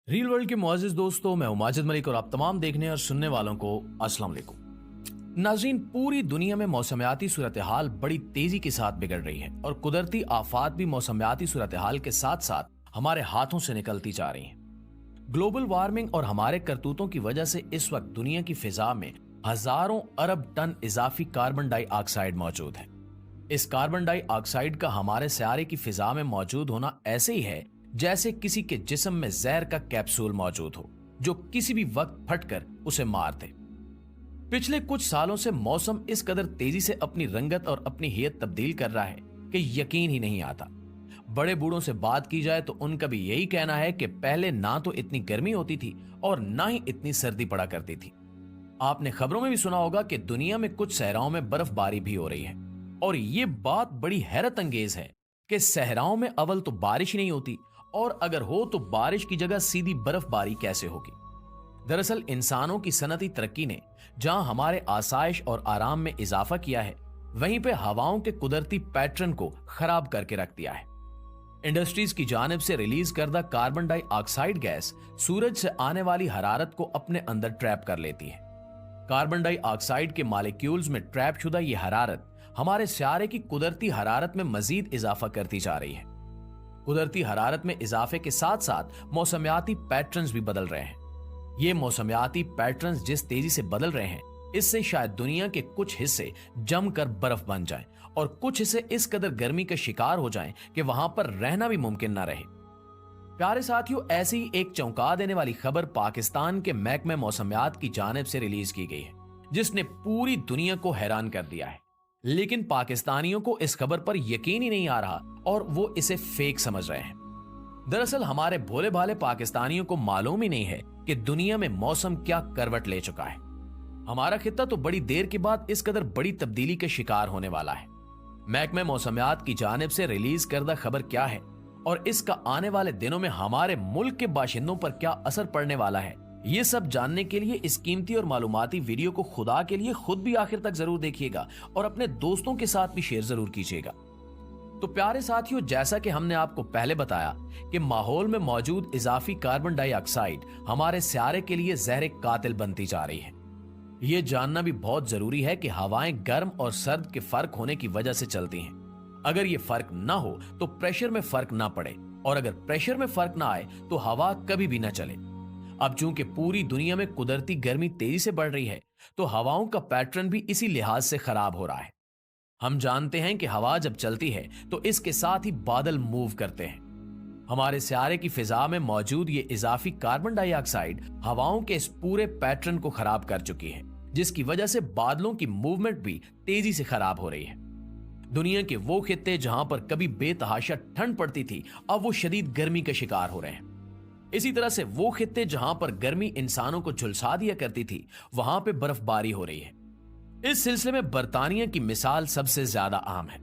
Reel world के मुआजिज दोस्तों, मैं हूं माजिद मलिक और आप तमाम देखने और सुनने वालों को अस्सलाम वालेकुम। नाज़रीन, पूरी दुनिया में मौसमियाती सूरत हाल बड़ी तेजी के साथ बिगड़ रही है और कुदरती आफात भी मौसमियाती सूरत हाल के साथ साथ हमारे हाथों से निकलती जा रही हैं। ग्लोबल वार्मिंग और हमारे करतूतों की वजह से इस वक्त दुनिया की फिजा में हजारों अरब टन इजाफी कार्बन डाइऑक्साइड मौजूद है। इस कार्बन डाइऑक्साइड का हमारे सियारे की फिजा में मौजूद होना ऐसे ही है जैसे किसी के जिस्म में जहर का कैप्सूल मौजूद हो जो किसी भी वक्त फटकर उसे मार दे। पिछले कुछ सालों से मौसम इस कदर तेजी से अपनी रंगत और अपनी हैयत तब्दील कर रहा है कि यकीन ही नहीं आता। बड़े बूढ़ों से बात की जाए तो उनका भी यही कहना है कि पहले ना तो इतनी गर्मी होती थी और ना ही इतनी सर्दी पड़ा करती थी। आपने खबरों में भी सुना होगा कि दुनिया में कुछ सहराओं में बर्फबारी भी हो रही है और ये बात बड़ी हैरत अंगेज है कि सहराओं में अव्वल तो बारिश ही नहीं होती और अगर हो तो बारिश की जगह सीधी बर्फबारी कैसे होगी। दरअसल इंसानों की सनती तरक्की ने जहां हमारे आसाइश और आराम में इजाफा किया है, वहीं पे हवाओं के कुदरती पैटर्न को खराब करके रख दिया है। इंडस्ट्रीज की जानिब से रिलीज करदा कार्बन डाइऑक्साइड गैस सूरज से आने वाली हरारत को अपने अंदर ट्रैप कर लेती है। कार्बन डाइऑक्साइड के मॉलिक्यूल्स में ट्रैप शुदा ये हरारत हमारे सियारे की कुदरती हरारत में मजीद इजाफा करती जा रही है। कुदरती हरारत में इजाफे के साथ साथ मौसमियाती पैटर्न्स भी बदल रहे हैं। ये मौसमियाती पैटर्न्स जिस तेजी से बदल रहे हैं, इससे शायद दुनिया के कुछ हिस्से जमकर बर्फ बन जाएं और कुछ हिस्से इस कदर गर्मी का शिकार हो जाएं कि वहां पर रहना भी मुमकिन ना रहे। प्यारे साथियों, ऐसी ही एक चौंका देने वाली खबर पाकिस्तान के महकमे मौसमियात की जानिब से रिलीज की गई है, जिसने पूरी दुनिया को हैरान कर दिया है। लेकिन पाकिस्तानियों को इस खबर पर यकीन ही नहीं आ रहा और वो इसे फेक समझ रहे हैं। दरअसल हमारे भोले भाले पाकिस्तानियों को मालूम ही नहीं है कि दुनिया में मौसम क्या करवट ले चुका है। हमारा खित्ता तो बड़ी देर के बाद इस कदर बड़ी तब्दीली के शिकार होने वाला है। महकमे मौसमियात की जानिब से रिलीज करदा खबर क्या है और इसका आने वाले दिनों में हमारे मुल्क के बाशिंदों पर क्या असर पड़ने वाला है, ये सब जानने के लिए इस कीमती और मालूमाती वीडियो को खुदा के लिए खुद भी आखिर तक जरूर देखिएगा और अपने दोस्तों के साथ भी शेयर जरूर कीजिएगा। तो प्यारे साथियों, जैसा कि हमने आपको पहले बताया कि माहौल में मौजूद इजाफी कार्बन डाइऑक्साइड हमारे सियारे के लिए जहर कातिल बनती जा रही है। ये जानना भी बहुत जरूरी है कि हवाएं गर्म और सर्द के फर्क होने की वजह से चलती हैं। अगर ये फर्क ना हो तो प्रेशर में फर्क ना पड़े और अगर प्रेशर में फर्क ना आए तो हवा कभी भी ना चले। अब चूंकि पूरी दुनिया में कुदरती गर्मी तेजी से बढ़ रही है, तो हवाओं का पैटर्न भी इसी लिहाज से खराब हो रहा है। हम जानते हैं कि हवा जब चलती है तो इसके साथ ही बादल मूव करते हैं। हमारे सियारे की फिजा में मौजूद ये इजाफी कार्बन डाइऑक्साइड हवाओं के इस पूरे पैटर्न को खराब कर चुकी है, जिसकी वजह से बादलों की मूवमेंट भी तेजी से खराब हो रही है। दुनिया के वो खित्ते जहां पर कभी बेतहाशा ठंड पड़ती थी, अब वो शदीद गर्मी का शिकार हो रहे हैं। इसी तरह से वो खित्ते जहां पर गर्मी इंसानों को झुलसा दिया करती थी, वहां पे बर्फबारी हो रही है। इस सिलसिले में बरतानिया की मिसाल सबसे ज्यादा आम है।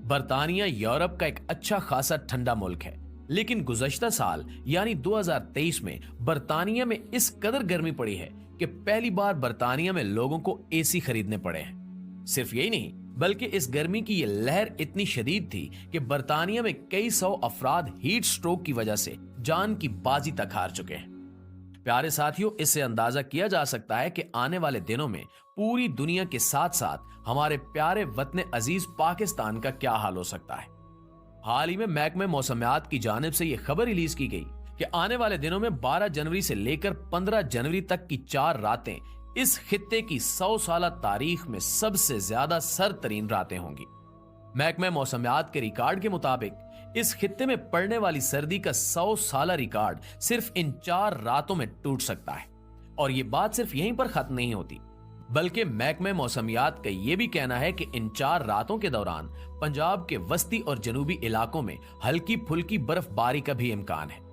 बरतानिया यूरोप का एक अच्छा खासा ठंडा मुल्क है, लेकिन गुज़श्ता साल यानी 2023 में बरतानिया में इस कदर गर्मी पड़ी है कि पहली बार बरतानिया में लोगों को एसी खरीदने पड़े हैं। सिर्फ यही नहीं, बल्कि इस गर्मी की ये लहर इतनी शदीद थी कि बरतानिया में कई सौ अफराद हीट स्ट्रोक की वजह से जान की बाजी तक हार चुके हैं। प्यारे साथियों, इससे अंदाजा किया जा सकता है कि आने वाले दिनों में पूरी दुनिया के साथ साथ हमारे प्यारे वतन अजीज पाकिस्तान का क्या हाल हो सकता है। हाल ही में महकमे मौसमियात की जानिब से यह खबर रिलीज की गई कि आने वाले दिनों में 12 जनवरी से लेकर 15 जनवरी तक की 4 रातें इस खित्ते की 100 साला तारीख में सबसे ज्यादा सरतरीन रातें होंगी। महकमे मौसमियात के रिकॉर्ड के मुताबिक इस खित्ते में पड़ने वाली सर्दी का 100 साला रिकॉर्ड सिर्फ इन 4 रातों में टूट सकता है। और ये बात सिर्फ यहीं पर खत्म नहीं होती, बल्कि महकमे मौसमियात का यह भी कहना है कि इन 4 रातों के दौरान पंजाब के वस्ती और जनूबी इलाकों में हल्की फुल्की बर्फबारी का भी इम्कान है।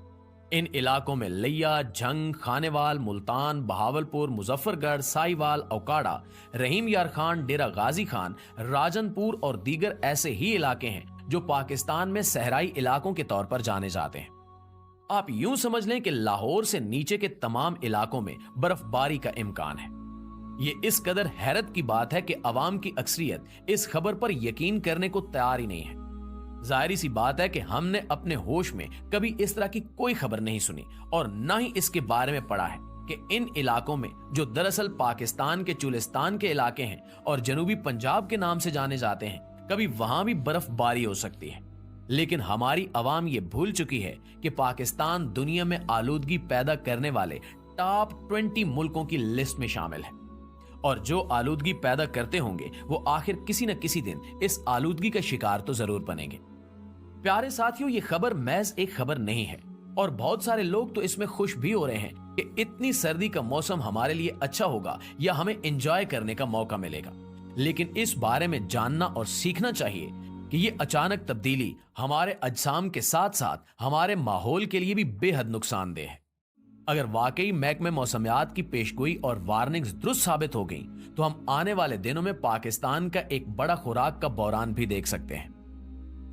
इन इलाकों में लिया, झंग, खानेवाल, मुल्तान, बहावलपुर, मुजफ्फरगढ़, साहिवाल, औकाड़ा, रहीम यार खान, डेरा गाजी खान, राजनपुर और दीगर ऐसे ही इलाके हैं जो पाकिस्तान में सहराई इलाकों के तौर पर जाने जाते हैं। आप यूं समझ लें कि लाहौर से नीचे के तमाम इलाकों में बर्फबारी का इम्कान है। ये इस कदर हैरत की बात है कि अवाम की अक्सरियत इस खबर पर यकीन करने को तैयार ही नहीं है। जाहिर सी बात है कि हमने अपने होश में कभी इस तरह की कोई खबर नहीं सुनी और न ही इसके बारे में पढ़ा है कि इन इलाकों में, जो दरअसल पाकिस्तान के चुलिस्तान के इलाके हैं और जनूबी पंजाब के नाम से जाने जाते हैं, कभी वहां भी बर्फबारी हो सकती है। लेकिन हमारी अवाम ये भूल चुकी है कि पाकिस्तान दुनिया में आलूदगी पैदा करने वाले टॉप 20 मुल्कों की लिस्ट में शामिल है और जो आलूदगी पैदा करते होंगे वो आखिर किसी न किसी दिन इस आलूदगी का शिकार तो जरूर बनेंगे। प्यारे साथियों, ये खबर महज एक खबर नहीं है और बहुत सारे लोग तो इसमें खुश भी हो रहे हैं कि इतनी सर्दी का मौसम हमारे लिए अच्छा होगा या हमें एंजॉय करने का मौका मिलेगा। लेकिन इस बारे में जानना और सीखना चाहिए कि ये अचानक तब्दीली हमारे अजसाम के साथ साथ हमारे माहौल के लिए भी बेहद नुकसानदेह है। अगर वाकई महकमे मौसमियात की पेशगोई और वार्निंग्स दुरुस्त साबित हो गई तो हम आने वाले दिनों में पाकिस्तान का एक बड़ा खुराक का बहरान भी देख सकते हैं।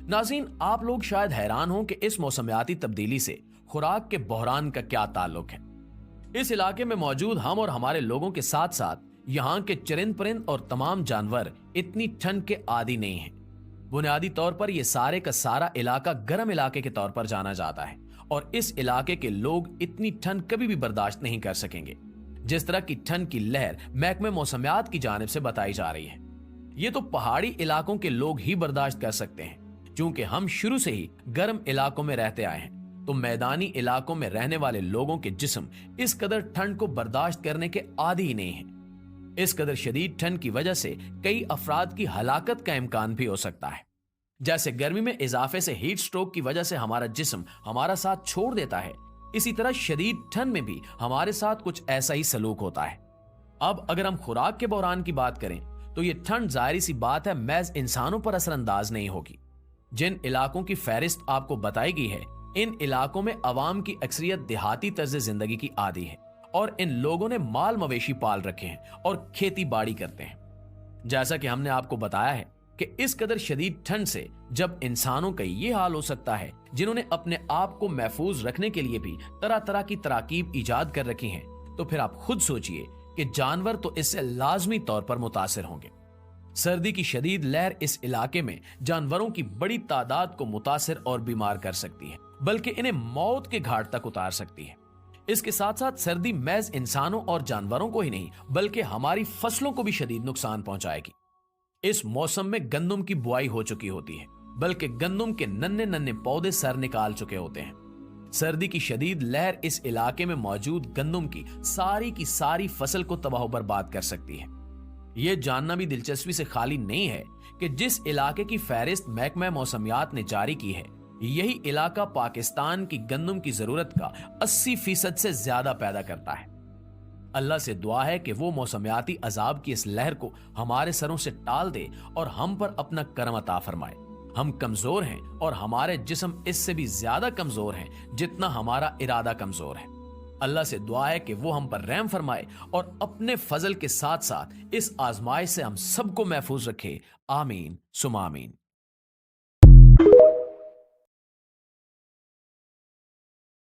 नाज़रीन, आप लोग शायद हैरान हो कि इस मौसमियाती तब्दीली से खुराक के बहरान का क्या ताल्लुक है। इस इलाके में मौजूद हम और हमारे लोगों के साथ साथ यहाँ के चरिंद परिंद और तमाम जानवर इतनी ठंड के आदी नहीं हैं। बुनियादी तौर पर यह सारे का सारा इलाका गर्म इलाके के तौर पर जाना जाता है और इस इलाके के लोग इतनी ठंड कभी भी बर्दाश्त नहीं कर सकेंगे जिस तरह की ठंड की लहर महकमे मौसमियात की जानिब से बताई जा रही है। ये तो पहाड़ी इलाकों के लोग ही बर्दाश्त कर सकते हैं, क्योंकि हम शुरू से ही गर्म इलाकों में रहते आए हैं। तो मैदानी इलाकों में रहने वाले लोगों के जिस्म इस कदर ठंड को बर्दाश्त करने के आदी ही नहीं है। इस कदर शदीद ठंड की वजह से कई अफराद की हलाकत का इम्कान भी हो सकता है। जैसे गर्मी में इजाफे से हीट स्ट्रोक की वजह से हमारा जिस्म हमारा साथ छोड़ देता है, इसी तरह शदीद ठंड में भी हमारे साथ कुछ ऐसा ही सलूक होता है। अब अगर हम खुराक के बहरान की बात करें तो ये ठंड जाहिर सी बात है महज इंसानों पर असरअंदाज नहीं होगी। जिन इलाकों की फहरिस्त आपको बताई गई है, इन इलाकों में अवाम की अक्सरियत देहाती तर्ज जिंदगी की आदी है और इन लोगों ने माल मवेशी पाल रखे हैं और खेती बाड़ी करते हैं। जैसा कि हमने आपको बताया है कि इस कदर शदीद ठंड से जब इंसानों का ये हाल हो सकता है, जिन्होंने अपने आप को महफूज रखने के लिए भी तरह तरह की तराकीब इजाद कर रखी हैं, तो फिर आप खुद सोचिए कि जानवर तो इससे लाजमी तौर पर मुतासिर होंगे। सर्दी की शदीद लहर इस इलाके में जानवरों की बड़ी तादाद को मुतासिर और बीमार कर सकती है, बल्कि इन्हें मौत के घाट तक उतार सकती है। इसके साथ साथ सर्दी महज इंसानों और जानवरों को ही नहीं बल्कि हमारी फसलों को भी शदीद नुकसान पहुंचाएगी। इस मौसम में गंदम की बुआई हो चुकी होती है, बल्कि गंदम के नन्हे नन्हे पौधे सर निकाल चुके होते हैं। सर्दी की शदीद लहर इस इलाके में मौजूद गंदम की सारी फसल को तबाह बर्बाद कर सकती है। यह जानना भी दिलचस्पी से खाली नहीं है कि जिस इलाके की फहरिस्त महकमा मौसमियात ने जारी की है, यही इलाका पाकिस्तान की गंदम की जरूरत का 80% से ज्यादा पैदा करता है। अल्लाह से दुआ है कि वो मौसमियाती अजाब की इस लहर को हमारे सरों से टाल दे और हम पर अपना करम अता फरमाए। हम कमजोर हैं और हमारे जिस्म इससे भी ज्यादा कमजोर हैं जितना हमारा इरादा कमजोर है। अल्लाह से दुआ है कि वो हम पर रहम फरमाए और अपने फजल के साथ साथ इस आजमाइश से हम सबको महफूज रखे। आमीन सुमा आमीन।